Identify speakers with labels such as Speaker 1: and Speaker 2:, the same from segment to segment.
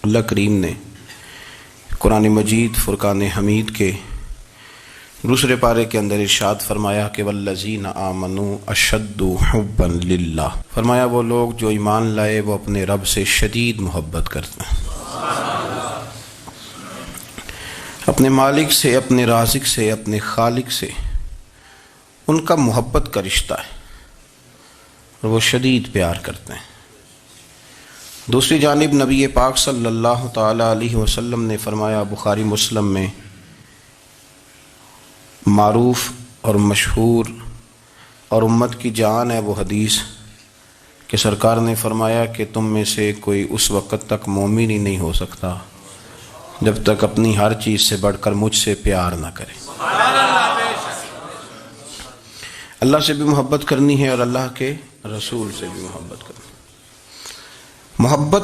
Speaker 1: اللہ کریم نے قرآن مجید فرقان حمید کے دوسرے پارے کے اندر ارشاد فرمایا کہ والذین آمنوا اشد حبا للہ، فرمایا وہ لوگ جو ایمان لائے وہ اپنے رب سے شدید محبت کرتے ہیں، اپنے مالک سے، اپنے رازق سے، اپنے خالق سے ان کا محبت کا رشتہ ہے اور وہ شدید پیار کرتے ہیں۔ دوسری جانب نبی پاک صلی اللہ تعالی علیہ وسلم نے فرمایا، بخاری مسلم میں معروف اور مشہور اور امت کی جان ہے وہ حدیث کہ سرکار نے فرمایا کہ تم میں سے کوئی اس وقت تک مومن ہی نہیں ہو سکتا جب تک اپنی ہر چیز سے بڑھ کر مجھ سے پیار نہ کرے۔ اللہ سے بھی محبت کرنی ہے اور اللہ کے رسول سے بھی محبت کرنی ہے۔ محبت،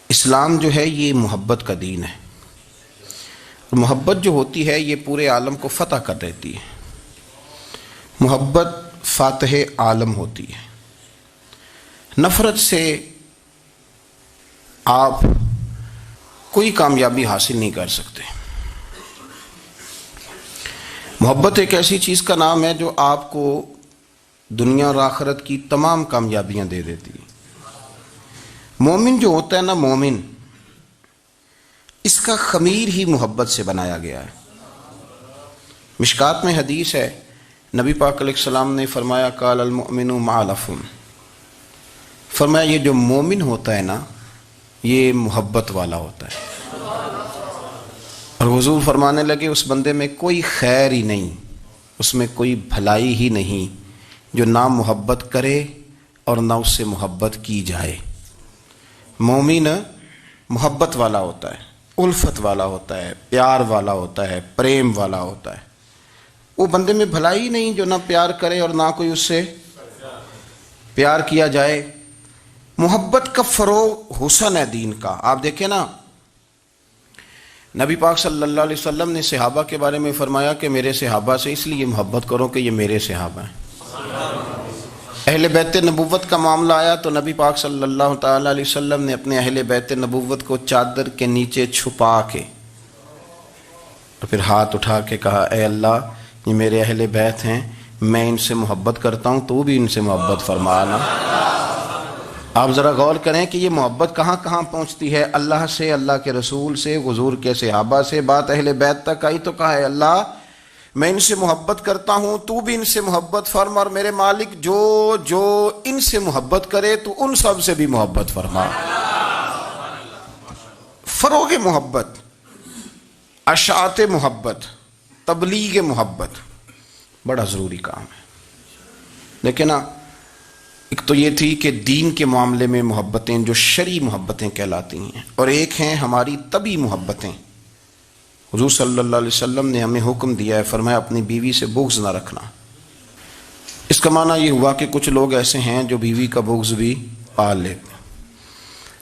Speaker 1: اسلام جو ہے یہ محبت کا دین ہے، محبت جو ہوتی ہے یہ پورے عالم کو فتح کر دیتی ہے۔ محبت فاتح عالم ہوتی ہے۔ نفرت سے آپ کوئی کامیابی حاصل نہیں کر سکتے۔ محبت ایک ایسی چیز کا نام ہے جو آپ کو دنیا اور آخرت کی تمام کامیابیاں دے دیتی ہے۔ مومن جو ہوتا ہے نا، مومن، اس کا خمیر ہی محبت سے بنایا گیا ہے۔ مشکات میں حدیث ہے، نبی پاک علیہ السلام نے فرمایا قال المؤمن معلف، فرمایا یہ جو مومن ہوتا ہے نا یہ محبت والا ہوتا ہے۔ اور حضور فرمانے لگے اس بندے میں کوئی خیر ہی نہیں، اس میں کوئی بھلائی ہی نہیں جو نہ محبت کرے اور نہ اس سے محبت کی جائے۔ مومن محبت والا ہوتا ہے، الفت والا ہوتا ہے، پیار والا ہوتا ہے، پریم والا ہوتا ہے۔ وہ بندے میں بھلائی نہیں جو نہ پیار کرے اور نہ کوئی اس سے پیار کیا جائے۔ محبت کا فروغ حسن ہے دین کا۔ آپ دیکھیں نا، نبی پاک صلی اللہ علیہ وسلم نے صحابہ کے بارے میں فرمایا کہ میرے صحابہ سے اس لیے محبت کرو کہ یہ میرے صحابہ ہیں۔ اہل بیت نبوت کا معاملہ آیا تو نبی پاک صلی اللہ تعالی علیہ وسلم نے اپنے اہل بیت نبوت کو چادر کے نیچے چھپا کے اور پھر ہاتھ اٹھا کے کہا، اے اللہ یہ میرے اہل بیت ہیں، میں ان سے محبت کرتا ہوں، تو بھی ان سے محبت فرمانا۔ آپ ذرا غور کریں کہ یہ محبت کہاں کہاں پہنچتی ہے، اللہ سے، اللہ کے رسول سے، حضور کے صحابہ سے، بات اہل بیت تک آئی تو کہا، اے اللہ میں ان سے محبت کرتا ہوں، تو بھی ان سے محبت فرما، اور میرے مالک جو ان سے محبت کرے تو ان سب سے بھی محبت فرما۔ فروغ محبت، اشاعت محبت، تبلیغ محبت بڑا ضروری کام ہے۔ لیکن نا، ایک تو یہ تھی کہ دین کے معاملے میں محبتیں جو شرعی محبتیں کہلاتی ہیں، اور ایک ہیں ہماری طبعی محبتیں۔ حضور صلی اللہ علیہ وسلم نے ہمیں حکم دیا ہے، فرمایا اپنی بیوی سے بغض نہ رکھنا۔ اس کا معنی یہ ہوا کہ کچھ لوگ ایسے ہیں جو بیوی کا بغض بھی پال لیتے ہیں۔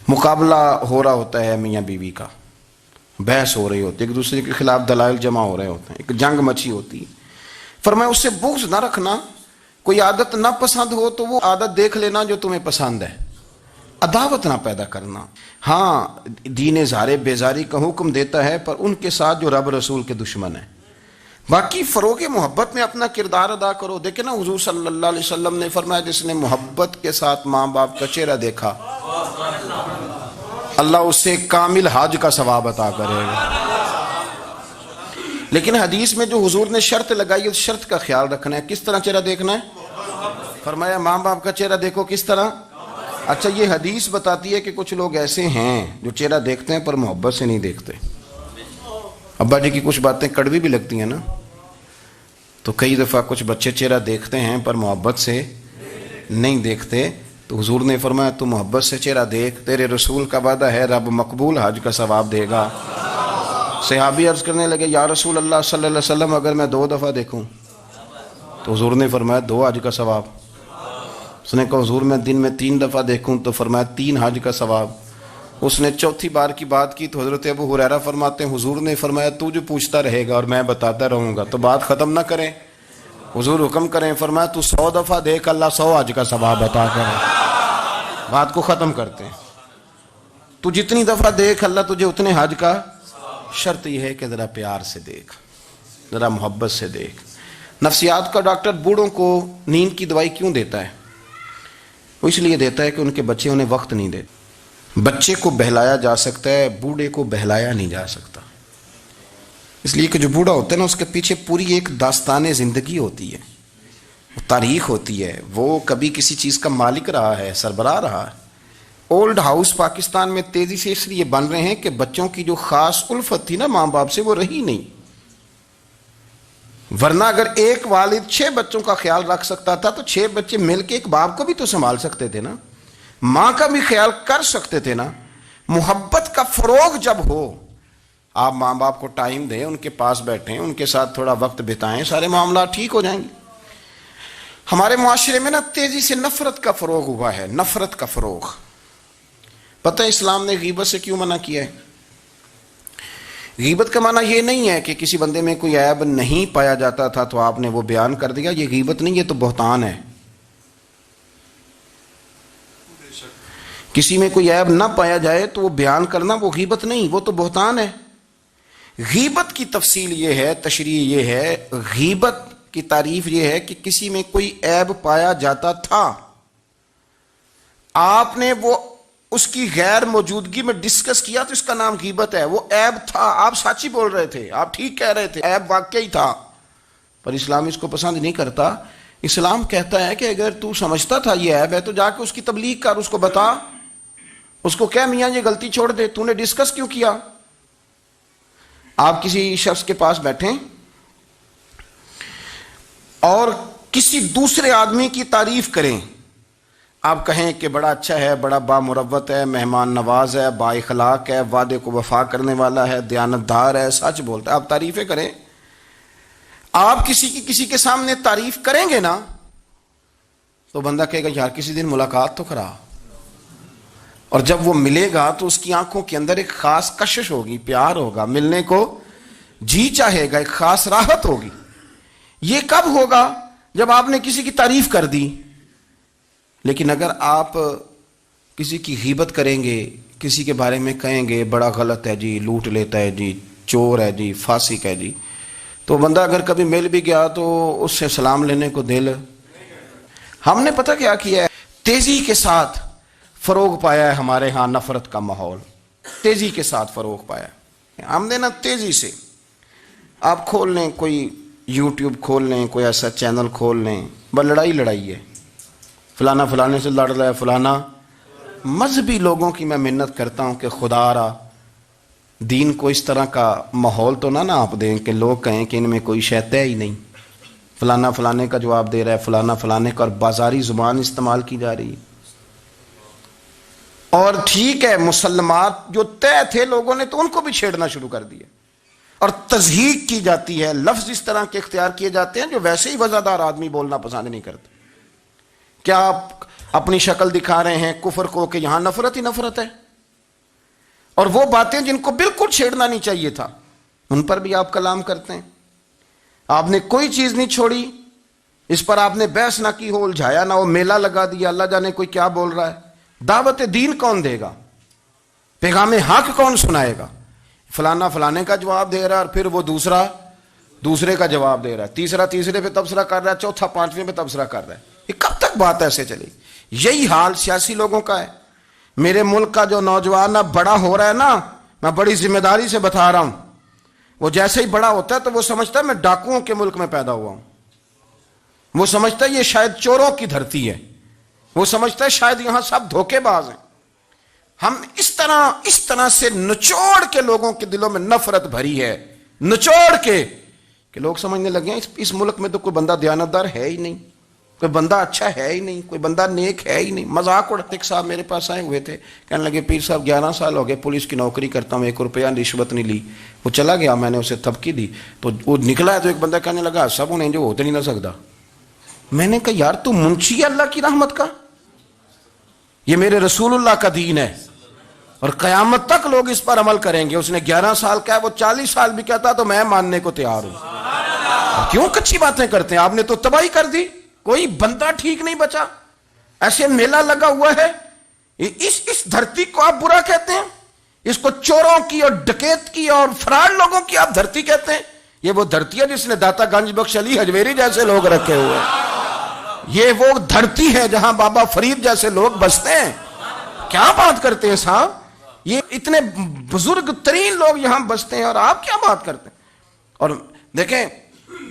Speaker 1: مقابلہ ہو رہا ہوتا ہے میاں بیوی کا، بحث ہو رہی ہوتی ہے، ایک دوسرے کے خلاف دلائل جمع ہو رہے ہوتے ہیں، ایک جنگ مچی ہوتی ہے۔ فرمایا اس سے بغض نہ رکھنا، کوئی عادت نہ پسند ہو تو وہ عادت دیکھ لینا جو تمہیں پسند ہے، عداوت نہ پیدا کرنا۔ ہاں دین اظہار بیزاری کا حکم دیتا ہے، پر ان کے ساتھ جو رب رسول کے دشمن ہیں۔ باقی فروغ محبت میں اپنا کردار ادا کرو۔ دیکھیں نا، حضور صلی اللہ علیہ وسلم نے فرمایا جس نے محبت کے ساتھ ماں باپ کا چہرہ دیکھا اللہ اسے کامل حج کا ثواب عطا کرے گا۔ لیکن حدیث میں جو حضور نے شرط لگائی، اس شرط کا خیال رکھنا ہے۔ کس طرح چہرہ دیکھنا ہے؟ فرمایا ماں باپ کا چہرہ دیکھو۔ کس طرح؟ اچھا، یہ حدیث بتاتی ہے کہ کچھ لوگ ایسے ہیں جو چہرہ دیکھتے ہیں پر محبت سے نہیں دیکھتے۔ ابا جی کی کچھ باتیں کڑوی بھی لگتی ہیں نا، تو کئی دفعہ کچھ بچے چہرہ دیکھتے ہیں پر محبت سے نہیں دیکھتے، تو حضور نے فرمایا تو محبت سے چہرہ دیکھ، تیرے رسول کا وعدہ ہے رب مقبول حج کا ثواب دے گا۔ صحابی عرض کرنے لگے، یا رسول اللہ صلی اللہ علیہ وسلم اگر میں 2 دفعہ دیکھوں؟ تو حضور نے فرمایا 2 حج کا ثواب۔ اس نے کہا حضور میں دن میں 3 دفعہ دیکھوں؟ تو فرمایا 3 حج کا ثواب۔ اس نے چوتھی بار کی بات کی تو حضرت ابو ہریرہ فرماتے ہیں حضور نے فرمایا تو جو پوچھتا رہے گا اور میں بتاتا رہوں گا تو بات ختم نہ کریں۔ حضور حکم کریں، فرمایا تو 100 دفعہ دیکھ، اللہ 100 حج کا ثواب عطا کرے۔ بات کو ختم کرتے ہیں۔ تو جتنی دفعہ دیکھ اللہ تجھے اتنے حج کا، شرط یہ ہے کہ ذرا پیار سے دیکھ، ذرا محبت سے دیکھ۔ نفسیات کا ڈاکٹر بوڑھوں کو نیند کی دوائی کیوں دیتا ہے؟ وہ اس لیے دیتا ہے کہ ان کے بچے انہیں وقت نہیں دیتے۔ بچے کو بہلایا جا سکتا ہے، بوڑھے کو بہلایا نہیں جا سکتا، اس لیے کہ جو بوڑھا ہوتا ہے نا اس کے پیچھے پوری ایک داستان زندگی ہوتی ہے، تاریخ ہوتی ہے، وہ کبھی کسی چیز کا مالک رہا ہے، سربراہ رہا ہے۔ اولڈ ہاؤس پاکستان میں تیزی سے اس لیے بن رہے ہیں کہ بچوں کی جو خاص الفت تھی نا ماں باپ سے وہ رہی نہیں، ورنہ اگر ایک والد 6 بچوں کا خیال رکھ سکتا تھا تو 6 بچے مل کے ایک باپ کو بھی تو سنبھال سکتے تھے نا، ماں کا بھی خیال کر سکتے تھے نا۔ محبت کا فروغ جب ہو، آپ ماں باپ کو ٹائم دیں، ان کے پاس بیٹھیں، ان کے ساتھ تھوڑا وقت بتائیں، سارے معاملات ٹھیک ہو جائیں گے۔ ہمارے معاشرے میں نا تیزی سے نفرت کا فروغ ہوا ہے، نفرت کا فروغ۔ پتہ ہے اسلام نے غیبت سے کیوں منع کیا ہے؟ غیبت کا معنی یہ نہیں ہے کہ کسی بندے میں کوئی عیب نہیں پایا جاتا تھا تو آپ نے وہ بیان کر دیا، یہ غیبت نہیں، یہ تو بہتان ہے۔ کسی میں کوئی عیب نہ پایا جائے تو وہ بیان کرنا وہ غیبت نہیں، وہ تو بہتان ہے۔ غیبت کی تفصیل یہ ہے، تشریح یہ ہے، غیبت کی تعریف یہ ہے کہ کسی میں کوئی عیب پایا جاتا تھا، آپ نے وہ اس کی غیر موجودگی میں ڈسکس کیا تو اس کا نام غیبت ہے۔ وہ عیب تھا، آپ سچ ہی بول رہے تھے، آپ ٹھیک کہہ رہے تھے، عیب واقعی تھا، پر اسلام اس کو پسند نہیں کرتا۔ اسلام کہتا ہے کہ اگر تو سمجھتا تھا یہ عیب ہے تو جا کے اس کی تبلیغ کر، اس کو بتا، اس کو کہہ میاں یہ غلطی چھوڑ دے، تو نے ڈسکس کیوں کیا؟ آپ کسی شخص کے پاس بیٹھیں اور کسی دوسرے آدمی کی تعریف کریں، آپ کہیں کہ بڑا اچھا ہے، بڑا بامروت ہے، مہمان نواز ہے، با اخلاق ہے، وعدے کو وفا کرنے والا ہے، دیانتدار ہے، سچ بولتا ہے، آپ تعریفیں کریں۔ آپ کسی کے سامنے تعریف کریں گے نا تو بندہ کہے گا یار کسی دن ملاقات تو کرا، اور جب وہ ملے گا تو اس کی آنکھوں کے اندر ایک خاص کشش ہوگی، پیار ہوگا، ملنے کو جی چاہے گا، ایک خاص راحت ہوگی۔ یہ کب ہوگا؟ جب آپ نے کسی کی تعریف کر دی۔ لیکن اگر آپ کسی کی غیبت کریں گے، کسی کے بارے میں کہیں گے بڑا غلط ہے جی، لوٹ لیتا ہے جی، چور ہے جی، فاسق ہے جی، تو بندہ اگر کبھی مل بھی گیا تو اس سے سلام لینے کو دل۔ ہم نے پتہ کیا کیا ہے؟ تیزی کے ساتھ فروغ پایا ہے ہمارے ہاں نفرت کا ماحول، تیزی کے ساتھ فروغ پایا ہے ہم نے نا، تیزی سے۔ آپ کھول لیں، کوئی یوٹیوب کھول لیں، کوئی ایسا چینل کھول لیں، بس لڑائی ہے، فلانا فلانے سے لڑ رہا ہے، فلانا۔ مذہبی لوگوں کی میں منت کرتا ہوں کہ خدا را دین کو اس طرح کا ماحول تو نہ آپ دیں کہ لوگ کہیں کہ ان میں کوئی شے ہے ہی نہیں، فلانا فلانے کا جواب دے رہا ہے، فلانا فلانے کا، اور بازاری زبان استعمال کی جا رہی ہے۔ اور ٹھیک ہے، مسلمات جو طے تھے لوگوں نے تو ان کو بھی چھیڑنا شروع کر دیا، اور تضحیق کی جاتی ہے، لفظ اس طرح کے اختیار کیے جاتے ہیں جو ویسے ہی وزادار آدمی بولنا پسند نہیں کرتے۔ کیا آپ اپنی شکل دکھا رہے ہیں کفر کو کہ یہاں نفرت ہی نفرت ہے، اور وہ باتیں جن کو بالکل چھیڑنا نہیں چاہیے تھا ان پر بھی آپ کلام کرتے ہیں۔ آپ نے کوئی چیز نہیں چھوڑی، اس پر آپ نے بحث نہ کی ہو، الجھایا نہ ہو، میلہ لگا دیا، اللہ جانے کوئی کیا بول رہا ہے۔ دعوت دین کون دے گا؟ پیغام حق کون سنائے گا؟ فلانا فلانے کا جواب دے رہا ہے، اور پھر وہ دوسرے کا جواب دے رہا ہے، تیسرا تیسرے پہ تبصرہ کر رہا ہے، چوتھا پانچویں پہ تبصرہ کر رہا ہے۔ یہ کب تک بات ایسے چلے گی؟ یہی حال سیاسی لوگوں کا ہے۔ میرے ملک کا جو نوجوان اب بڑا ہو رہا ہے نا، میں بڑی ذمہ داری سے بتا رہا ہوں، وہ جیسے ہی بڑا ہوتا ہے تو وہ سمجھتا ہے میں ڈاکوؤں کے ملک میں پیدا ہوا ہوں، وہ سمجھتا ہے یہ شاید چوروں کی دھرتی ہے، وہ سمجھتا ہے شاید یہاں سب دھوکے باز ہیں۔ ہم اس طرح سے نچوڑ کے لوگوں کے دلوں میں نفرت بھری ہے، نچوڑ کے کہ لوگ سمجھنے لگے ہیں اس ملک میں تو کوئی بندہ دیانتدار ہے ہی نہیں، کوئی بندہ اچھا ہے ہی نہیں، کوئی بندہ نیک ہے ہی نہیں۔ مذاق اڑاتے ایک صاحب میرے پاس آئے ہوئے تھے، کہنے لگے پیر صاحب 11 سال ہو گئے پولیس کی نوکری کرتا ہوں، 1 روپیہ رشوت نہیں لی۔ وہ چلا گیا، میں نے اسے تھپکی دی تو وہ نکلا ہے، تو ایک بندہ کہنے لگا سب انہیں جو ہوتے نہیں نہ سکتا۔ میں نے کہا یار تو منشی ہے اللہ کی رحمت کا، یہ میرے رسول اللہ کا دین ہے اور قیامت تک لوگ اس پر عمل کریں گے۔ اس نے 11 سال کا ہے، وہ 40 سال بھی کہتا تو میں ماننے کو تیار ہوں۔ کیوں کچھی باتیں کرتے ہیں؟ آپ نے تو تباہی کر دی، کوئی بندہ ٹھیک نہیں بچا۔ ایسے میلہ لگا ہوا ہے اس دھرتی کو آپ برا کہتے ہیں؟ اس کو چوروں کی اور ڈکیت کی اور فرار لوگوں کی آپ دھرتی کہتے ہیں؟ یہ وہ دھرتی ہے جس نے داتا گنج بخش علی حجویری جیسے لوگ رکھے ہوئے ہیں. یہ وہ دھرتی ہے جہاں بابا فرید جیسے لوگ بستے ہیں. کیا بات کرتے ہیں صاحب؟ یہ اتنے بزرگ ترین لوگ یہاں بستے ہیں اور آپ کیا بات کرتے ہیں؟ اور دیکھیں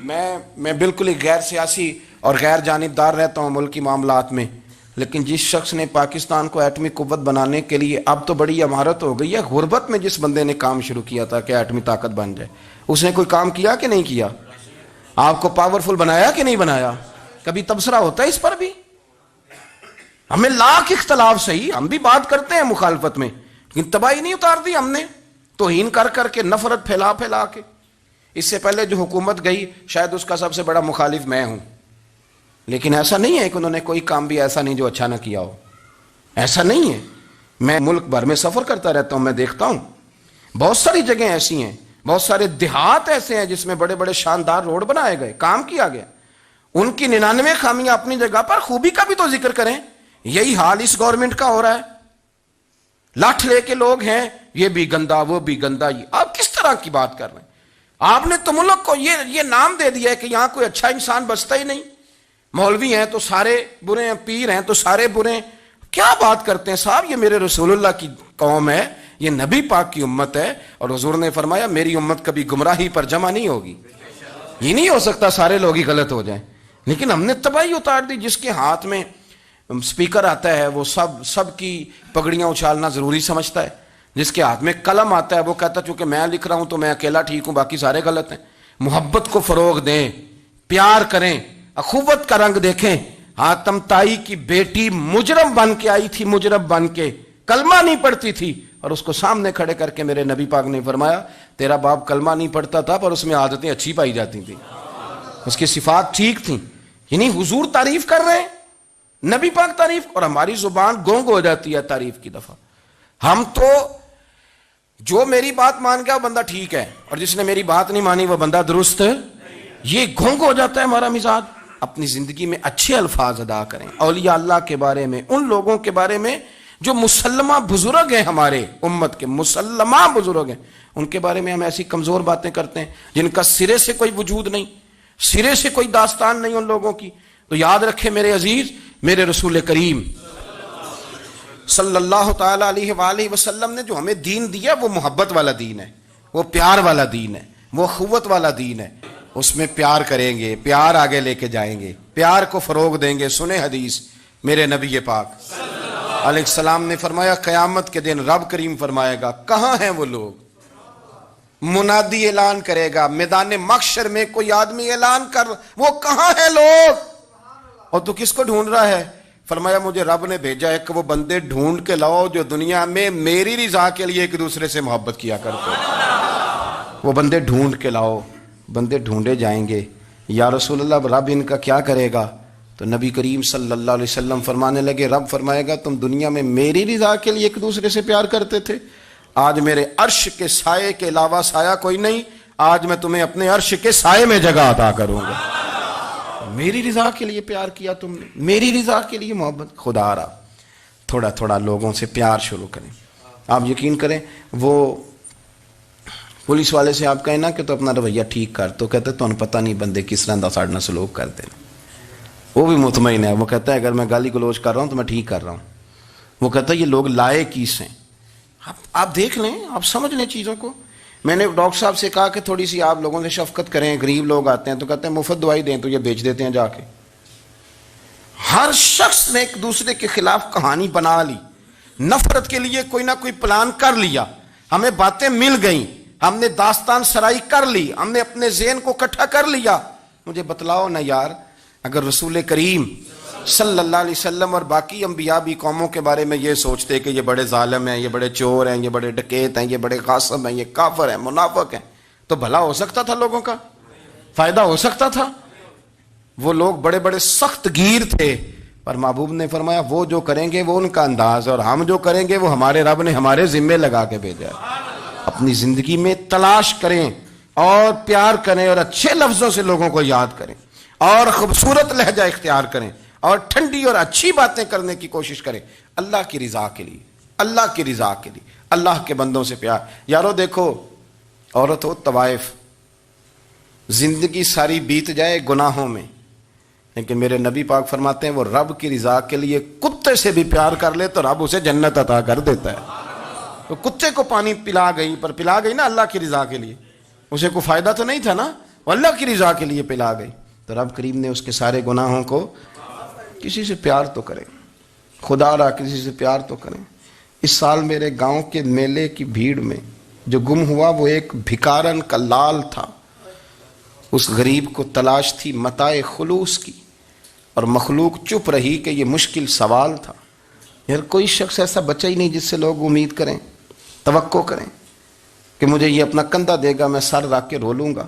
Speaker 1: میں بالکل ہی غیر سیاسی اور غیر جانبدار رہتا ہوں ملکی معاملات میں، لیکن جس شخص نے پاکستان کو ایٹمی قوت بنانے کے لیے، اب تو بڑی عمارت ہو گئی ہے، غربت میں جس بندے نے کام شروع کیا تھا کہ ایٹمی طاقت بن جائے، اس نے کوئی کام کیا کہ نہیں کیا؟ آپ کو پاورفل بنایا کہ نہیں بنایا؟ کبھی تبصرہ ہوتا ہے اس پر بھی؟ ہمیں لاکھ اختلاف صحیح، ہم بھی بات کرتے ہیں مخالفت میں، لیکن تباہی نہیں اتار دی ہم نے، توہین کر کر کے، نفرت پھیلا پھیلا کے. اس سے پہلے جو حکومت گئی شاید اس کا سب سے بڑا مخالف میں ہوں، لیکن ایسا نہیں ہے کہ انہوں نے کوئی کام بھی ایسا نہیں جو اچھا نہ کیا ہو. ایسا نہیں ہے. میں ملک بھر میں سفر کرتا رہتا ہوں، میں دیکھتا ہوں بہت ساری جگہیں ایسی ہیں، بہت سارے دیہات ایسے ہیں جس میں بڑے بڑے شاندار روڈ بنائے گئے، کام کیا گیا. ان کی 99 خامیاں اپنی جگہ پر، خوبی کا بھی تو ذکر کریں. یہی حال اس گورنمنٹ کا ہو رہا ہے. لاٹھ لے کے لوگ ہیں، یہ بھی گندا وہ بھی گندا. یہ آپ کس طرح کی بات کر رہے ہیں؟ آپ نے تو ملک کو یہ نام دے دیا ہے کہ یہاں کوئی اچھا انسان بستا ہی نہیں. مولوی ہیں تو سارے برے ہیں، پیر ہیں تو سارے برے ہیں. کیا بات کرتے ہیں صاحب؟ یہ میرے رسول اللہ کی قوم ہے، یہ نبی پاک کی امت ہے، اور حضور نے فرمایا میری امت کبھی گمراہی پر جمع نہیں ہوگی. یہ نہیں ہو سکتا سارے لوگ ہی غلط ہو جائیں. لیکن ہم نے تباہی اتار دی. جس کے ہاتھ میں سپیکر آتا ہے وہ سب کی پگڑیاں اچھالنا ضروری سمجھتا ہے. جس کے ہاتھ میں قلم آتا ہے وہ کہتا ہے چونکہ میں لکھ رہا ہوں تو میں اکیلا ٹھیک ہوں، باقی سارے غلط ہیں. محبت کو فروغ دیں، پیار کریں، اخوت کا رنگ دیکھیں. حاتم طائی کی بیٹی مجرم بن کے آئی تھی، مجرم بن کے، کلمہ نہیں پڑھتی تھی، اور اس کو سامنے کھڑے کر کے میرے نبی پاک نے فرمایا تیرا باپ کلمہ نہیں پڑھتا تھا پر اس میں عادتیں اچھی پائی جاتی تھیں، اس کی صفات ٹھیک تھیں. یعنی حضور تعریف کر رہے ہیں، نبی پاک تعریف، اور ہماری زبان گونگ ہو جاتی ہے تعریف کی دفعہ. ہم تو جو میری بات مان گیا وہ بندہ ٹھیک ہے، اور جس نے میری بات نہیں مانی وہ بندہ درست ہے. یہ گونگ ہو جاتا ہے ہمارا مزاج. اپنی زندگی میں اچھے الفاظ ادا کریں. اولیاء اللہ کے بارے میں، ان لوگوں کے بارے میں جو مسلمہ بزرگ ہیں، ہمارے امت کے مسلمہ بزرگ ہیں، ان کے بارے میں ہم ایسی کمزور باتیں کرتے ہیں جن کا سرے سے کوئی وجود نہیں، سرے سے کوئی داستان نہیں ان لوگوں کی. تو یاد رکھیں میرے عزیز، میرے رسول کریم صلی اللہ تعالی علیہ وآلہ وسلم نے جو ہمیں دین دیا وہ محبت والا دین ہے، وہ پیار والا دین ہے، وہ اخوت والا دین ہے. اس میں پیار کریں گے، پیار آگے لے کے جائیں گے، پیار کو فروغ دیں گے. سنیں حدیث میرے نبی پاک علیہ السلام نے فرمایا قیامت کے دن رب کریم فرمائے گا کہاں ہیں وہ لوگ؟ منادی اعلان کرے گا میدان محشر میں، کوئی آدمی اعلان کر وہ کہاں ہیں لوگ؟ اور تو کس کو ڈھونڈ رہا ہے؟ فرمایا مجھے رب نے بھیجا ہے کہ وہ بندے ڈھونڈ کے لاؤ جو دنیا میں میری رضا کے لیے ایک دوسرے سے محبت کیا کرتے. وہ بندے ڈھونڈ کے لاؤ. بندے ڈھونڈے جائیں گے. یا رسول اللہ رب ان کا کیا کرے گا؟ تو نبی کریم صلی اللہ علیہ وسلم فرمانے لگے رب فرمائے گا تم دنیا میں میری رضا کے لیے ایک دوسرے سے پیار کرتے تھے، آج میرے عرش کے سائے کے علاوہ سایہ کوئی نہیں، آج میں تمہیں اپنے عرش کے سائے میں جگہ عطا کروں گا. میری رضا کے لیے پیار کیا تم نے، میری رضا کے لیے محبت. خدا را تھوڑا تھوڑا لوگوں سے پیار شروع کریں. آپ یقین کریں وہ پولیس والے سے آپ کہیں نا کہ تو اپنا رویہ ٹھیک کر، تو کہتے تو انہیں پتہ نہیں بندے کس طرح دا ساڑھنا سلوک کرتے ہیں. وہ بھی مطمئن ہے، وہ کہتا ہے اگر میں گالی گلوچ کر رہا ہوں تو میں ٹھیک کر رہا ہوں. وہ کہتا ہے یہ لوگ لائے کیس ہیں. آپ دیکھ لیں، آپ سمجھ لیں چیزوں کو. میں نے ڈاکٹر صاحب سے کہا کہ تھوڑی سی آپ لوگوں سے شفقت کریں، غریب لوگ آتے ہیں تو کہتے ہیں مفت دوائی دیں تو یہ بیچ دیتے ہیں جا کے. ہر شخص نے ایک دوسرے کے خلاف کہانی بنا لی، نفرت کے لیے کوئی نہ کوئی پلان کر لیا. ہمیں باتیں مل گئیں، ہم نے داستان سرائی کر لی، ہم نے اپنے ذہن کو اکٹھا کر لیا. مجھے بتلاؤ نا یار، اگر رسول کریم صلی اللہ علیہ وسلم اور باقی انبیاء بھی قوموں کے بارے میں یہ سوچتے کہ یہ بڑے ظالم ہیں، یہ بڑے چور ہیں، یہ بڑے ڈکیت ہیں، یہ بڑے غاصب ہیں، یہ کافر ہیں، منافق ہیں، تو بھلا ہو سکتا تھا، لوگوں کا فائدہ ہو سکتا تھا. وہ لوگ بڑے بڑے سخت گیر تھے، پر محبوب نے فرمایا وہ جو کریں گے وہ ان کا انداز، اور ہم جو کریں گے وہ ہمارے رب نے ہمارے ذمے لگا کے بھیجا ہے. اپنی زندگی میں تلاش کریں اور پیار کریں اور اچھے لفظوں سے لوگوں کو یاد کریں اور خوبصورت لہجہ اختیار کریں اور ٹھنڈی اور اچھی باتیں کرنے کی کوشش کریں اللہ کی رضا کے لیے، اللہ کی رضا کے لیے، اللہ کے بندوں سے پیار۔ یارو دیکھو، عورت ہو طوائف، زندگی ساری بیت جائے گناہوں میں، لیکن میرے نبی پاک فرماتے ہیں وہ رب کی رضا کے لیے کتے سے بھی پیار کر لے تو رب اسے جنت عطا کر دیتا ہے۔ تو کتے کو پانی پلا گئی نا اللہ کی رضا کے لیے، اسے کوئی فائدہ تو نہیں تھا نا، وہ اللہ کی رضا کے لیے پلا گئی، تو رب کریم نے اس کے سارے گناہوں کو، کسی سے پیار تو کریں، خدا را کسی سے پیار تو کریں۔ اس سال میرے گاؤں کے میلے کی بھیڑ میں جو گم ہوا وہ ایک بھکارن کا لال تھا، اس غریب کو تلاش تھی متاع خلوص کی، اور مخلوق چپ رہی کہ یہ مشکل سوال تھا۔ یار کوئی شخص ایسا بچا ہی نہیں جس سے لوگ امید کریں، توقع کریں کہ مجھے یہ اپنا کندھا دے گا میں سر رکھ کے رو لوں گا۔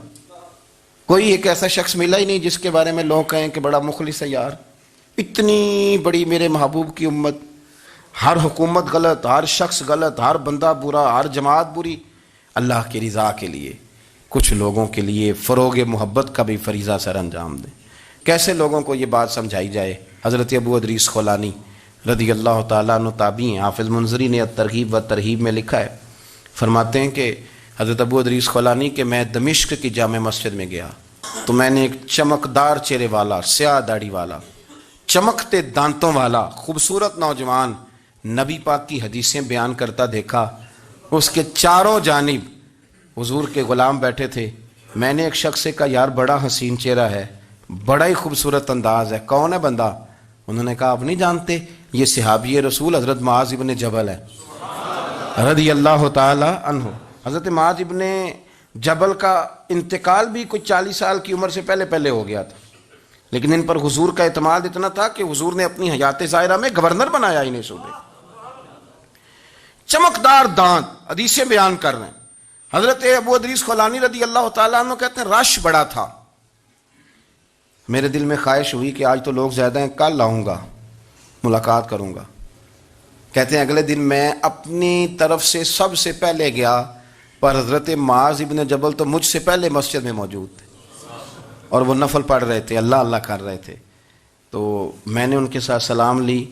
Speaker 1: کوئی ایک ایسا شخص ملا ہی نہیں جس کے بارے میں لوگ کہیں کہ بڑا مخلص ہے یار، اتنی بڑی میرے محبوب کی امت، ہر حکومت غلط، ہر شخص غلط، ہر بندہ برا، ہر جماعت بری، اللہ کی رضا کے لیے کچھ لوگوں کے لیے فروغ محبت کا بھی فریضہ سر انجام دیں۔ کیسے لوگوں کو یہ بات سمجھائی جائے؟ حضرت ابو ادریس خولانی رضی اللہ تعالیٰ عنہ تابعی ہیں، حافظ منذری نے الترغیب و ترہیب میں لکھا ہے، فرماتے ہیں کہ حضرت ابو ادریس خولانی کہ میں دمشق کی جامع مسجد میں گیا تو میں نے ایک چمکدار چہرے والا، سیاہ داڑھی والا، چمکتے دانتوں والا خوبصورت نوجوان نبی پاک کی حدیثیں بیان کرتا دیکھا۔ اس کے چاروں جانب حضور کے غلام بیٹھے تھے۔ میں نے ایک شخص سے کہا یار بڑا حسین چہرہ ہے، بڑا ہی خوبصورت انداز ہے، کون ہے بندہ؟ انہوں نے کہا آپ نہیں جانتے، یہ صحابی رسول حضرت معاذ ابن جبل ہے رضی اللہ تعالی عنہ۔ حضرت معاذ ابن جبل کا انتقال بھی کچھ 40 سال کی عمر سے پہلے ہو گیا تھا، لیکن ان پر حضور کا اعتماد اتنا تھا کہ حضور نے اپنی حیات ظاہرہ میں گورنر بنایا انہیں صوبے۔ چمکدار دانت، حدیثیں بیان کر رہے ہیں۔ حضرت ابو ادریس خولانی رضی اللہ تعالیٰ عنہ کہتے ہیں رش بڑا تھا، میرے دل میں خواہش ہوئی کہ آج تو لوگ زیادہ ہیں، کل آؤں گا ملاقات کروں گا۔ کہتے ہیں اگلے دن میں اپنی طرف سے سب سے پہلے گیا، پر حضرت معاذ ابن جبل تو مجھ سے پہلے مسجد میں موجود تھے اور وہ نفل پڑھ رہے تھے، اللہ اللہ کر رہے تھے۔ تو میں نے ان کے ساتھ سلام لی،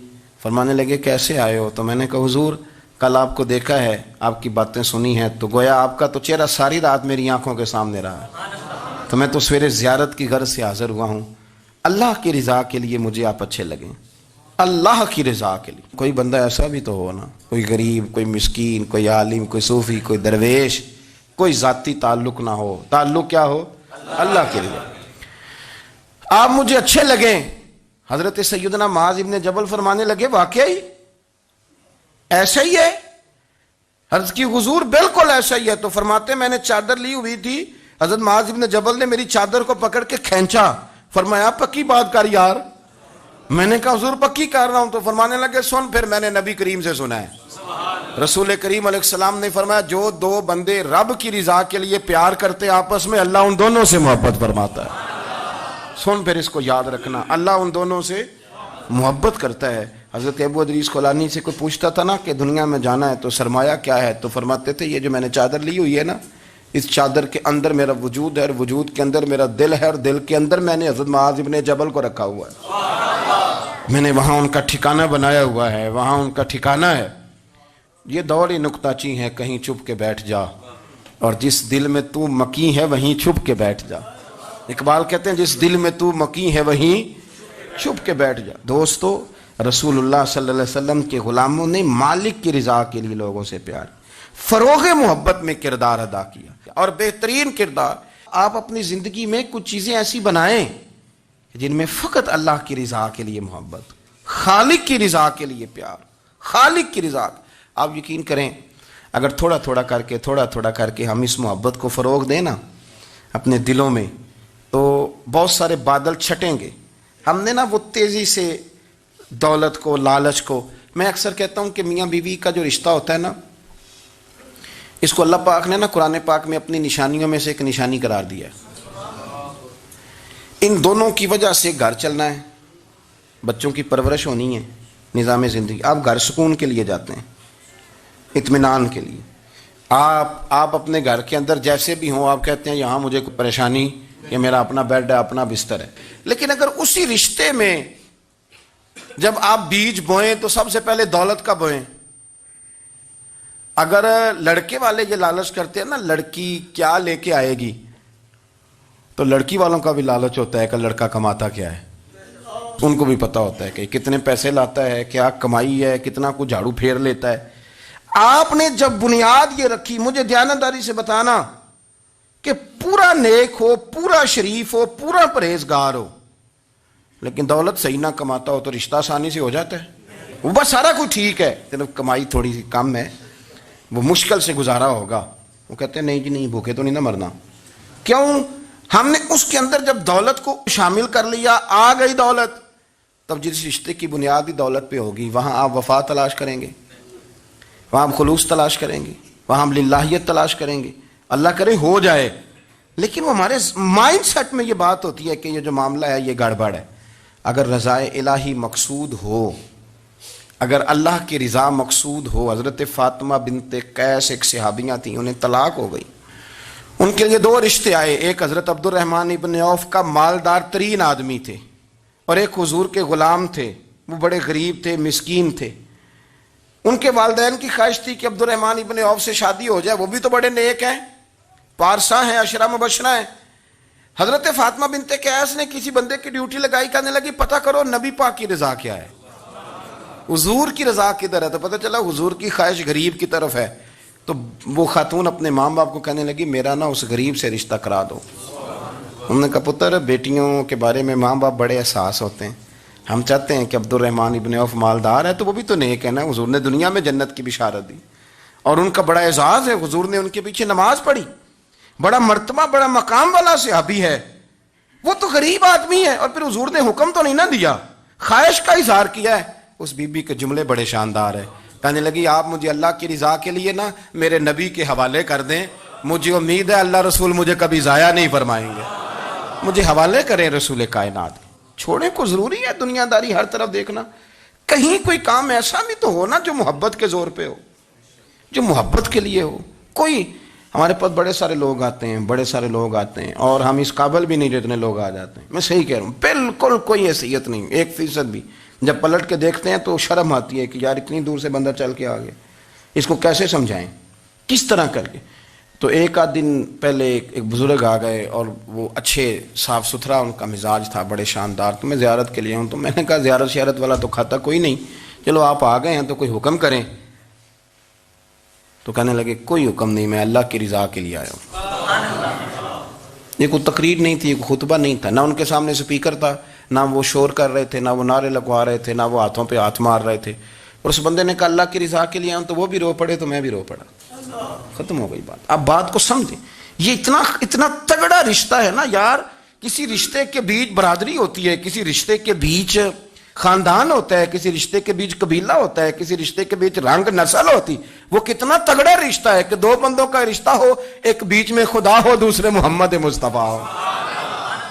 Speaker 1: فرمانے لگے کیسے آئے ہو؟ تو میں نے کہا حضور کل آپ کو دیکھا ہے، آپ کی باتیں سنی ہیں، تو گویا آپ کا تو چہرہ ساری رات میری آنکھوں کے سامنے رہا ہے، تو میں تو سویرے زیارت کی غرض سے حاضر ہوا ہوں۔ اللہ کی رضا کے لیے مجھے آپ اچھے لگیں، اللہ کی رضا کے لیے۔ کوئی بندہ ایسا بھی تو ہو نا، کوئی غریب، کوئی مسکین، کوئی عالم، کوئی صوفی، کوئی درویش، کوئی ذاتی تعلق نہ ہو، تعلق کیا ہو؟ اللہ کی رضا۔ آپ مجھے اچھے لگیں۔ حضرت سیدنا معاذ ابن جبل فرمانے لگے واقعی ایسا ہی ہے؟ عرض کی حضور بالکل ایسا ہی ہے۔ تو فرماتے میں نے چادر لی ہوئی تھی، حضرت معاذ ابن جبل نے میری چادر کو پکڑ کے کھینچا، فرمایا پکی بات کر یار۔ میں نے کہا حضور پکی کر رہا ہوں۔ تو فرمانے لگے سن، پھر میں نے نبی کریم سے سنا ہے، رسول کریم علیہ السلام نے فرمایا جو دو بندے رب کی رضا کے لیے پیار کرتے آپس میں، اللہ ان دونوں سے محبت فرماتا ہے۔ سن پھر اس کو یاد رکھنا، اللہ ان دونوں سے محبت کرتا ہے۔ حضرت ابو ادریس خولانی سے کوئی پوچھتا تھا نا کہ دنیا میں جانا ہے تو سرمایہ کیا ہے، تو فرماتے تھے یہ جو میں نے چادر لی ہوئی ہے نا، اس چادر کے اندر میرا وجود ہے، اور وجود کے اندر میرا دل ہے، اور دل کے اندر میں نے حضرت معاذ ابن جبل کو رکھا ہوا ہے، میں نے وہاں ان کا ٹھکانہ بنایا ہوا ہے، وہاں ان کا ٹھکانہ ہے۔ یہ دور ہی نکتہ چی ہے، کہیں چھپ کے بیٹھ جا، اور جس دل میں تو مکی ہے وہیں چھپ کے بیٹھ جا۔ اقبال کہتے ہیں جس دل میں تو مکی ہے وہیں چھپ کے بیٹھ جا۔ دوستو، رسول اللہ صلی اللہ علیہ وسلم کے غلاموں نے مالک کی رضا کے لیے لوگوں سے پیار، فروغ محبت میں کردار ادا کیا، اور بہترین کردار۔ آپ اپنی زندگی میں کچھ چیزیں ایسی بنائیں جن میں فقط اللہ کی رضا کے لیے محبت، خالق کی رضا کے لیے پیار، خالق کی رضا۔ آپ یقین کریں اگر تھوڑا تھوڑا کر کے ہم اس محبت کو فروغ دیں نا اپنے دلوں میں، تو بہت سارے بادل چھٹیں گے۔ ہم نے نا وہ تیزی سے دولت کو، لالچ کو، میں اکثر کہتا ہوں کہ میاں بیوی کا جو رشتہ ہوتا ہے نا، اس کو اللہ پاک نے نا قرآن پاک میں اپنی نشانیوں میں سے ایک نشانی قرار دیا ہے۔ ان دونوں کی وجہ سے گھر چلنا ہے، بچوں کی پرورش ہونی ہے، نظام زندگی۔ آپ گھر سکون کے لیے جاتے ہیں، اطمینان کے لیے۔ آپ اپنے گھر کے اندر جیسے بھی ہوں، آپ کہتے ہیں یہاں مجھے کوئی پریشانی، یہ میرا اپنا بیڈ ہے، اپنا بستر ہے۔ لیکن اگر اسی رشتے میں جب آپ بیج بوئیں تو سب سے پہلے دولت کا بوئیں. اگر لڑکے والے یہ لالچ کرتے ہیں نا لڑکی کیا لے کے آئے گی, تو لڑکی والوں کا بھی لالچ ہوتا ہے کہ لڑکا کماتا کیا ہے. ان کو بھی پتا ہوتا ہے کہ کتنے پیسے لاتا ہے, کیا کمائی ہے, کتنا کو جھاڑو پھیر لیتا ہے. آپ نے جب بنیاد یہ رکھی, مجھے دیانتداری سے بتانا کہ پورا نیک ہو, پورا شریف ہو, پورا پرہیزگار ہو, لیکن دولت صحیح نہ کماتا ہو تو رشتہ آسانی سے ہو جاتا ہے. وہ بس سارا کچھ ٹھیک ہے, چلو کمائی تھوڑی سی کم ہے, وہ مشکل سے گزارا ہوگا. وہ کہتے ہیں نہیں جی نہیں, بھوکے تو نہیں نہ مرنا. کیوں؟ ہم نے اس کے اندر جب دولت کو شامل کر لیا, آ گئی دولت, تب جس رشتے کی بنیادی دولت پہ ہوگی وہاں آپ وفا تلاش کریں گے, وہاں ہم خلوص تلاش کریں گے, وہاں ہم للہیت تلاش کریں گے. اللہ کرے ہو جائے, لیکن وہ ہمارے مائنڈ سیٹ میں یہ بات ہوتی ہے کہ یہ جو معاملہ ہے یہ گڑبڑ ہے. اگر رضا الہی مقصود ہو, اگر اللہ کی رضا مقصود ہو. حضرت فاطمہ بنت قیس ایک صحابیاں تھیں, انہیں طلاق ہو گئی. ان کے لیے دو رشتے آئے, ایک حضرت عبد الرحمن ابن عوف کا مالدار ترین آدمی تھے, اور ایک حضور کے غلام تھے, وہ بڑے غریب تھے, مسکین تھے. ان کے والدین کی خواہش تھی کہ عبد الرحمن ابن عوف سے شادی ہو جائے, وہ بھی تو بڑے نیک ہیں, پارسا ہیں, عشرہ مبشرہ ہیں. حضرت فاطمہ بنت قیس نے کسی بندے کی ڈیوٹی لگائی, کہنے لگی پتہ کرو نبی پاک کی رضا کیا ہے, حضور کی رضا کدھر ہے. تو پتہ چلا حضور کی خواہش غریب کی طرف ہے. تو وہ خاتون اپنے ماں باپ کو کہنے لگی میرا نا اس غریب سے رشتہ کرا دو. انہوں نے کہا پتر, بیٹیوں کے بارے میں ماں باپ بڑے احساس ہوتے ہیں, ہم چاہتے ہیں کہ عبد الرحمن ابن عوف مالدار ہے تو وہ بھی تو نیک ہے نا, حضور نے دنیا میں جنت کی بشارت دی, اور ان کا بڑا اعزاز ہے, حضور نے ان کے پیچھے نماز پڑھی, بڑا مرتبہ بڑا مقام والا صحابی ہے, وہ تو غریب آدمی ہے, اور پھر حضور نے حکم تو نہیں نہ دیا, خواہش کا اظہار کیا ہے. اس بی بی کے جملے بڑے شاندار ہیں. کہنے لگی آپ مجھے اللہ کی رضا کے لیے نا میرے نبی کے حوالے کر دیں, مجھے امید ہے اللہ رسول مجھے کبھی ضائع نہیں فرمائیں گے, مجھے حوالے کریں رسول کائنات. چھوڑیں کو ضروری ہے دنیا داری ہر طرف دیکھنا, کہیں کوئی کام ایسا بھی تو ہو نا جو محبت کے زور پہ ہو, جو محبت کے لیے ہو. کوئی ہمارے پاس بڑے سارے لوگ آتے ہیں, بڑے سارے لوگ آتے ہیں, اور ہم اس قابل بھی نہیں جتنے لوگ آ جاتے ہیں. میں صحیح کہہ رہا ہوں, بالکل کوئی حیثیت نہیں 1% بھی. جب پلٹ کے دیکھتے ہیں تو شرم آتی ہے کہ یار اتنی دور سے بندہ چل کے آ گیا, اس کو کیسے سمجھائیں, کس طرح کر کے. تو ایک آدھ دن پہلے ایک بزرگ آ گئے, اور وہ اچھے صاف ستھرا ان کا مزاج تھا, بڑے شاندار. تو میں زیارت کے لیے ہوں, تو میں نے کہا زیارت شیارت والا تو کھاتا کوئی نہیں, چلو آپ آ گئے ہیں تو کوئی حکم کریں. تو کہنے لگے کوئی حکم نہیں, میں اللہ کی رضا کے لیے آیا ہوں. یہ کوئی تقریر نہیں تھی, کوئی خطبہ نہیں تھا, نہ ان کے سامنے سپیکر تھا, نہ وہ شور کر رہے تھے, نہ وہ نعرے لگوا رہے تھے, نہ وہ ہاتھوں پہ ہاتھ مار رہے تھے. اور اس بندے نے کہا اللہ کی رضا کے لیے آیا ہوں, تو وہ بھی رو پڑے تو میں بھی رو پڑا. ختم ہو گئی بات. اب بات کو سمجھیں, یہ اتنا تگڑا رشتہ ہے نا یار. کسی رشتے کے بیچ برادری ہوتی ہے, کسی رشتے کے بیچ خاندان ہوتا ہے, کسی رشتے کے بیچ قبیلہ ہوتا ہے, کسی رشتے کے بیچ رنگ نسل ہوتی. وہ کتنا تگڑا رشتہ ہے کہ دو بندوں کا رشتہ ہو, ایک بیچ میں خدا ہو, دوسرے محمد مصطفیٰ ہو.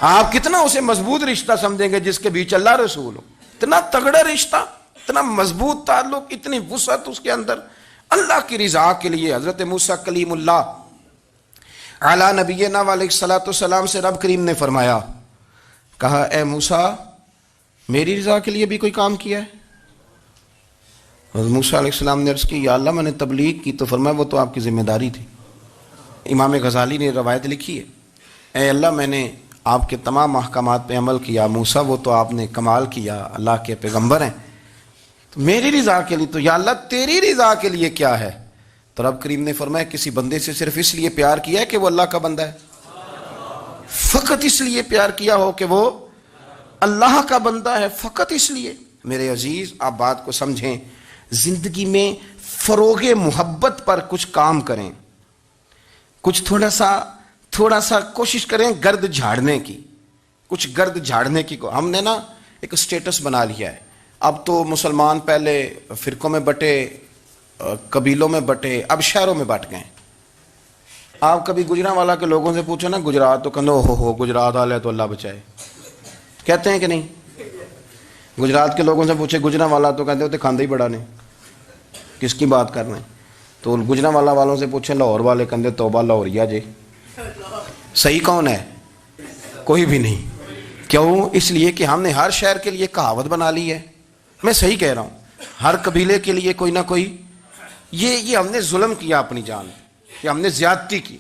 Speaker 1: آپ کتنا اسے مضبوط رشتہ سمجھیں گے جس کے بیچ اللہ رسول ہو. اتنا تگڑا رشتہ, اتنا مضبوط تعلق, اتنی وسعت اس کے اندر. اللہ کی رضا کے لیے حضرت موسیٰ کلیم اللہ علی نبینا علیہ الصلوۃ والسلام سے رب کریم نے فرمایا, کہا اے موسیٰ میری رضا کے لیے بھی کوئی کام کیا ہے؟ حضرت موسیٰ علیہ السلام نے عرض کی یا اللہ میں نے تبلیغ کی. تو فرمایا وہ تو آپ کی ذمہ داری تھی. امام غزالی نے روایت لکھی ہے, اے اللہ میں نے آپ کے تمام احکامات پہ عمل کیا, موسیٰ وہ تو آپ نے کمال کیا, اللہ کے پیغمبر ہیں, تو میری رضا کے لیے تو یا اللہ تیری رضا کے لیے کیا ہے؟ تو رب کریم نے فرمایا کسی بندے سے صرف اس لیے پیار کیا ہے کہ وہ اللہ کا بندہ ہے, فقط اس لیے پیار کیا ہو کہ وہ اللہ کا بندہ ہے, فقط اس لیے. میرے عزیز آپ بات کو سمجھیں, زندگی میں فروغ محبت پر کچھ کام کریں, کچھ تھوڑا سا کوشش کریں گرد جھاڑنے کی, کچھ گرد جھاڑنے کی. کو ہم نے نا ایک سٹیٹس بنا لیا ہے. اب تو مسلمان پہلے فرقوں میں بٹے, قبیلوں میں بٹے, اب شہروں میں بٹ گئے. آپ کبھی گجرانوالہ کے لوگوں سے پوچھو نا گجرات, تو کہو ہو گجرات والے تو اللہ بچائے, کہتے ہیں کہ نہیں؟ گجرات کے لوگوں سے پوچھے گجرانوالہ تو کہتے ہوتے کھاندے ہی بڑا نے, کس کی بات کر رہے ہیں. تو گجرانوالہ والوں سے پوچھیں لاہور والے, کہتے توبہ لاہوریا جے. صحیح کون ہے؟ کوئی بھی نہیں. کیوں؟ اس لیے کہ ہم نے ہر شہر کے لیے کہاوت بنا لی ہے. میں صحیح کہہ رہا ہوں, ہر قبیلے کے لیے کوئی نہ کوئی, یہ ہم نے ظلم کیا اپنی جان, کہ ہم نے زیادتی کی,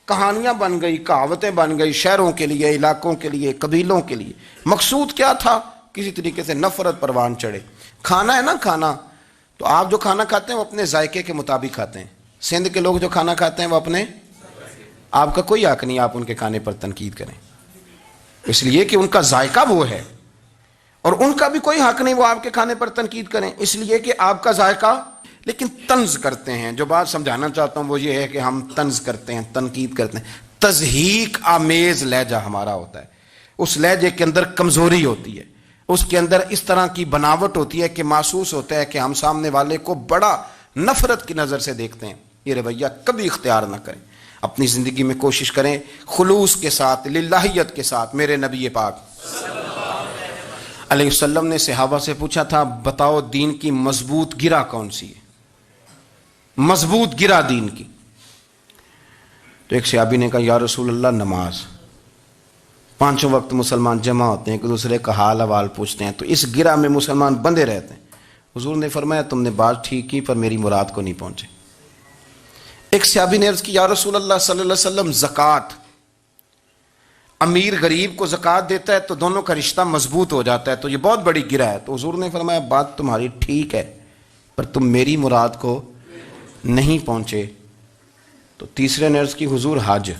Speaker 1: کہانیاں بن گئی, کہاوتیں بن گئی, شہروں کے لیے, علاقوں کے لیے, قبیلوں کے لیے. مقصود کیا تھا؟ کسی طریقے سے نفرت پروان چڑھے. کھانا ہے نا, کھانا تو آپ جو کھانا کھاتے ہیں وہ اپنے ذائقے کے مطابق کھاتے ہیں. سندھ کے لوگ جو کھانا کھاتے ہیں وہ اپنے, آپ کا کوئی حق نہیں آپ ان کے کھانے پر تنقید کریں, اس لیے کہ ان کا ذائقہ وہ ہے, اور ان کا بھی کوئی حق نہیں وہ آپ کے کھانے پر تنقید کریں, اس لیے کہ آپ کا ذائقہ. لیکن طنز کرتے ہیں. جو بات سمجھانا چاہتا ہوں وہ یہ ہے کہ ہم طنز کرتے ہیں, تنقید کرتے ہیں. تضحیک آمیز لہجہ ہمارا ہوتا ہے, اس لہجے کے اندر کمزوری ہوتی ہے, اس کے اندر اس طرح کی بناوٹ ہوتی ہے کہ محسوس ہوتا ہے کہ ہم سامنے والے کو بڑا نفرت کی نظر سے دیکھتے ہیں. یہ رویہ کبھی اختیار نہ کریں. اپنی زندگی میں کوشش کریں خلوص کے ساتھ, للہیت کے ساتھ. میرے نبی پاک علیہ وسلم نے صحابہ سے پوچھا تھا, بتاؤ دین کی مضبوط گرہ کون سی ہے, مضبوط گرہ دین کی. تو ایک صحابی نے کہا, یا رسول اللہ نماز. 5 وقت مسلمان جمع ہوتے ہیں, ایک دوسرے کا حال احوال پوچھتے ہیں, تو اس گرہ میں مسلمان بندے رہتے ہیں. حضور نے فرمایا تم نے بات ٹھیک کی پر میری مراد کو نہیں پہنچے. ایک صحابی نے عرض کی, یا رسول اللہ صلی اللہ علیہ وسلم زکوٰۃ, امیر غریب کو زکوٰۃ دیتا ہے تو دونوں کا رشتہ مضبوط ہو جاتا ہے, تو یہ بہت بڑی گرہ ہے. تو حضور نے فرمایا بات تمہاری ٹھیک ہے پر تم میری مراد کو نہیں پہنچے. تو تیسرے نے عرض کی, حضور حج,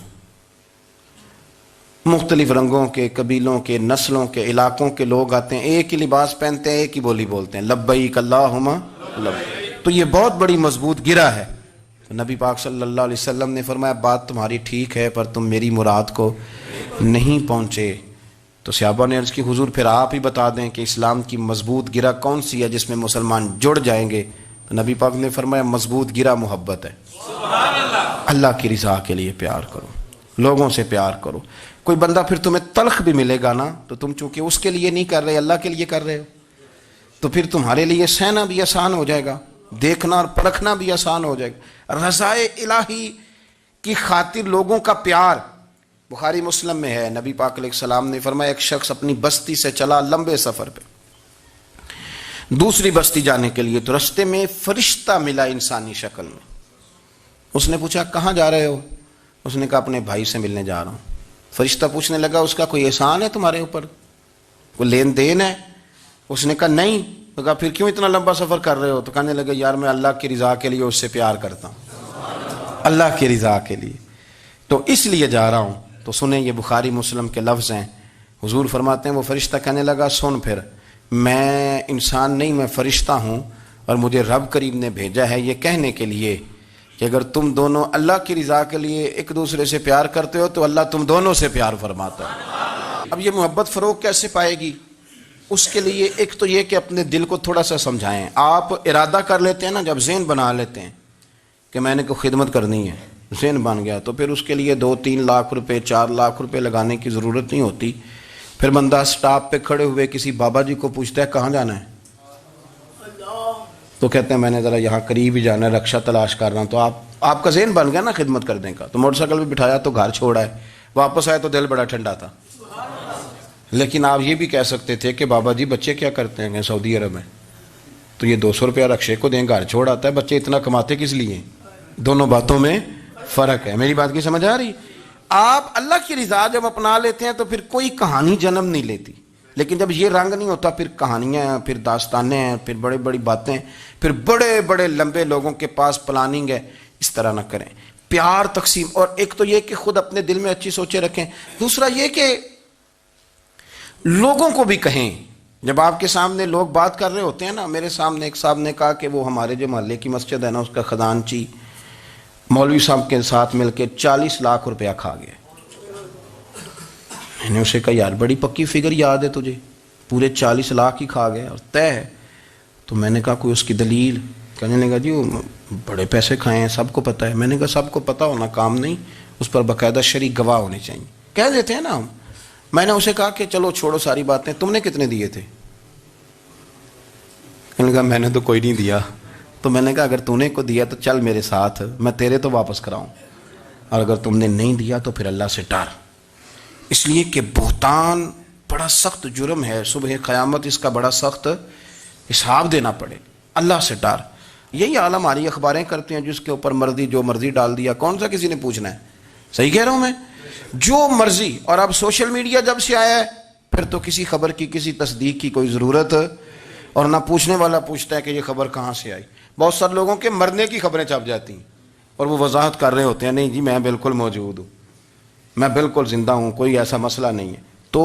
Speaker 1: مختلف رنگوں کے, قبیلوں کے, نسلوں کے, علاقوں کے لوگ آتے ہیں, ایک ہی لباس پہنتے ہیں, ایک ہی بولی بولتے ہیں, لبیک اللہم لبیک. تو یہ بہت بڑی مضبوط گرہ ہے. نبی پاک صلی اللہ علیہ وسلم نے فرمایا بات تمہاری ٹھیک ہے پر تم میری مراد کو نہیں پہنچے. تو صحابہ نے عرض کی, حضور پھر آپ ہی بتا دیں کہ اسلام کی مضبوط گرہ کون سی ہے جس میں مسلمان جڑ جائیں گے. تو نبی پاک نے فرمایا مضبوط گرہ محبت ہے. اللہ کی رضا کے لیے پیار کرو, لوگوں سے پیار کرو. کوئی بندہ پھر تمہیں تلخ بھی ملے گا نا, تو تم چونکہ اس کے لیے نہیں کر رہے, اللہ کے لیے کر رہے ہو, تو پھر تمہارے لیے سہنا بھی آسان ہو جائے گا, دیکھنا اور پرکھنا بھی آسان ہو جائے گا. رضائے الہی کی خاطر لوگوں کا پیار. بخاری مسلم میں ہے, نبی پاک علیہ السلام نے فرمایا ایک شخص اپنی بستی سے چلا لمبے سفر پہ دوسری بستی جانے کے لیے, تو رستے میں فرشتہ ملا انسانی شکل میں. اس نے پوچھا کہاں جا رہے ہو؟ اس نے کہا اپنے بھائی سے ملنے جا رہا ہوں. فرشتہ پوچھنے لگا اس کا کوئی احسان ہے تمہارے اوپر, کوئی لین دین ہے؟ اس نے کہا نہیں. تو کہا پھر کیوں اتنا لمبا سفر کر رہے ہو؟ تو کہنے لگا یار میں اللہ کی رضا کے لیے اس سے پیار کرتا ہوں, اللہ کی رضا کے لیے, تو اس لیے جا رہا ہوں. تو سنیں یہ بخاری مسلم کے لفظ ہیں. حضور فرماتے ہیں وہ فرشتہ کہنے لگا سن پھر, میں انسان نہیں میں فرشتہ ہوں, اور مجھے رب کریم نے بھیجا ہے یہ کہنے کے لیے کہ اگر تم دونوں اللہ کی رضا کے لیے ایک دوسرے سے پیار کرتے ہو تو اللہ تم دونوں سے پیار فرماتا ہے. اب یہ محبت فروغ کیسے پائے گی؟ اس کے لیے ایک تو یہ کہ اپنے دل کو تھوڑا سا سمجھائیں. آپ ارادہ کر لیتے ہیں نا, جب ذہن بنا لیتے ہیں کہ میں نے کوئی خدمت کرنی ہے, ذہن بن گیا, تو پھر اس کے لیے 2-3 لاکھ روپے 4 لاکھ روپے لگانے کی ضرورت نہیں ہوتی. پھر بندہ سٹاپ پہ کھڑے ہوئے کسی بابا جی کو پوچھتا ہے کہاں جانا ہے, تو کہتے ہیں میں نے ذرا یہاں قریب ہی جانا ہے, رکشہ تلاش کر رہا ہوں. تو آپ کا ذہن بن گیا نا خدمت کرنے کا. تو موٹر سائیکل پہ بٹھایا تو گھر چھوڑا ہے, واپس آئے تو دل بڑا ٹھنڈا تھا. لیکن آپ یہ بھی کہہ سکتے تھے کہ بابا جی بچے کیا کرتے ہیں سعودی عرب میں, تو یہ 200 روپیہ رکشے کو دیں, گھر چھوڑ آتا ہے, بچے اتنا کماتے کس لیے؟ دونوں باتوں میں فرق ہے. میری بات کی سمجھ آ رہی؟ آپ اللہ کی رضا جب اپنا لیتے ہیں تو پھر کوئی کہانی جنم نہیں لیتی. لیکن جب یہ رنگ نہیں ہوتا پھر کہانیاں ہیں, پھر داستانیں ہیں, پھر بڑے بڑی باتیں, پھر بڑے بڑے لمبے لوگوں کے پاس پلاننگ ہے. اس طرح نہ کریں. پیار تقسیم, اور ایک تو یہ کہ خود اپنے دل میں اچھی سوچیں رکھیں. دوسرا یہ کہ لوگوں کو بھی کہیں. جب آپ کے سامنے لوگ بات کر رہے ہوتے ہیں نا, میرے سامنے ایک صاحب نے کہا کہ وہ ہمارے جو محلے کی مسجد ہے نا, اس کا خزانچی مولوی صاحب کے ساتھ مل کے 40 لاکھ روپیہ کھا گیا. میں نے اسے کہا یار بڑی پکی فگر یاد ہے تجھے, پورے 40 لاکھ ہی کھا گیا اور طے ہے. تو میں نے کہا کوئی اس کی دلیل؟ کہنے لگا جی وہ بڑے پیسے کھائے ہیں, سب کو پتہ ہے. میں نے کہا سب کو پتہ ہونا کام نہیں, اس پر باقاعدہ شرعی گواہ ہونے چاہیے. کہہ دیتے ہیں نا ہم. میں نے اسے کہا کہ چلو چھوڑو ساری باتیں, تم نے کتنے دیے تھے؟ کہنے لگا میں نے تو کوئی نہیں دیا. تو میں نے کہا اگر تو نے کو دیا تو چل میرے ساتھ, میں تیرے تو واپس کراؤں, اور اگر تم نے نہیں دیا تو پھر اللہ سے ڈر. اس لیے کہ بہتان بڑا سخت جرم ہے, صبح قیامت اس کا بڑا سخت حساب دینا پڑے، اللہ سے ڈر۔ یہی حال ہماری اخباریں کرتے ہیں، جس کے اوپر مرضی جو مرضی ڈال دیا، کون سا کسی نے پوچھنا ہے؟ صحیح کہہ رہا ہوں میں؟ جو مرضی۔ اور اب سوشل میڈیا جب سے آیا ہے پھر تو کسی خبر کی کسی تصدیق کی کوئی ضرورت، اور نہ پوچھنے والا پوچھتا ہے کہ یہ خبر کہاں سے آئی۔ بہت سارے لوگوں کے مرنے کی خبریں چھپ جاتی ہیں اور وہ وضاحت کر رہے ہوتے ہیں، نہیں جی میں بالکل موجود ہوں، میں بالکل زندہ ہوں، کوئی ایسا مسئلہ نہیں ہے۔ تو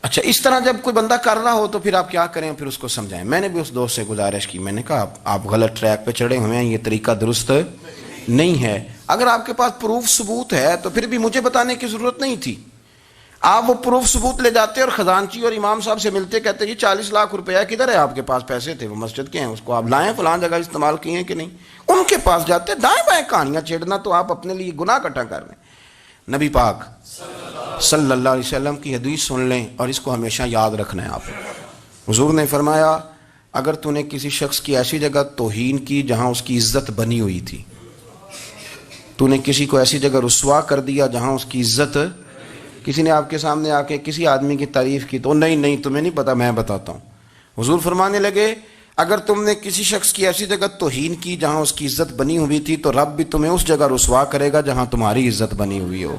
Speaker 1: اچھا، اس طرح جب کوئی بندہ کر رہا ہو تو پھر آپ کیا کریں؟ پھر اس کو سمجھائیں۔ میں نے بھی اس دوست سے گزارش کی، میں نے کہا آپ غلط ٹریک پہ چڑھے ہوئے ہیں، یہ طریقہ درست نہیں ہے۔ اگر آپ کے پاس پروف ثبوت ہے تو پھر بھی مجھے بتانے کی ضرورت نہیں تھی۔ آپ وہ پروف ثبوت لے جاتے اور خزانچی اور امام صاحب سے ملتے، کہتے یہ 40 لاکھ روپیہ کدھر ہے آپ کے پاس؟ پیسے تھے وہ مسجد کے ہیں، اس کو آپ لائیں، فلان جگہ استعمال کیے ہیں کہ نہیں؟ ان کے پاس جاتے، دائیں بائیں کہانیاں چھیڑنا تو آپ اپنے لیے گناہ اکٹھا کر رہے ہیں۔ نبی پاک صلی اللہ علیہ وسلم کی حدیث سن لیں اور اس کو ہمیشہ یاد رکھنا ہے آپ۔ حضور نے فرمایا اگر تو نے کسی شخص کی ایسی جگہ توہین کی جہاں اس کی عزت بنی ہوئی تھی، تو نے کسی کو ایسی جگہ رسوا کر دیا جہاں اس کی عزت، کسی نے آپ کے سامنے آ کے کسی آدمی کی تعریف کی تو نہیں تمہیں نہیں پتا، میں بتاتا ہوں۔ حضور فرمانے لگے اگر تم نے کسی شخص کی ایسی جگہ توہین کی جہاں اس کی عزت بنی ہوئی تھی تو رب بھی تمہیں اس جگہ رسوا کرے گا جہاں تمہاری عزت بنی ہوئی ہو۔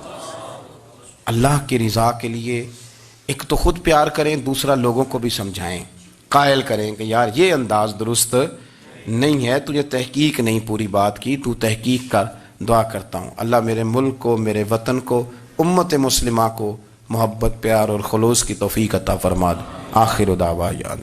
Speaker 1: اللہ کی رضا کے لیے ایک تو خود پیار کریں، دوسرا لوگوں کو بھی سمجھائیں، قائل کریں کہ یار یہ انداز درست نہیں ہے، تجھے تحقیق نہیں پوری بات کی، تو تحقیق کر۔ دعا کرتا ہوں اللہ میرے ملک کو، میرے وطن کو، امت مسلمہ کو محبت، پیار اور خلوص کی توفیق عطا فرما دے۔ آخر دعوانا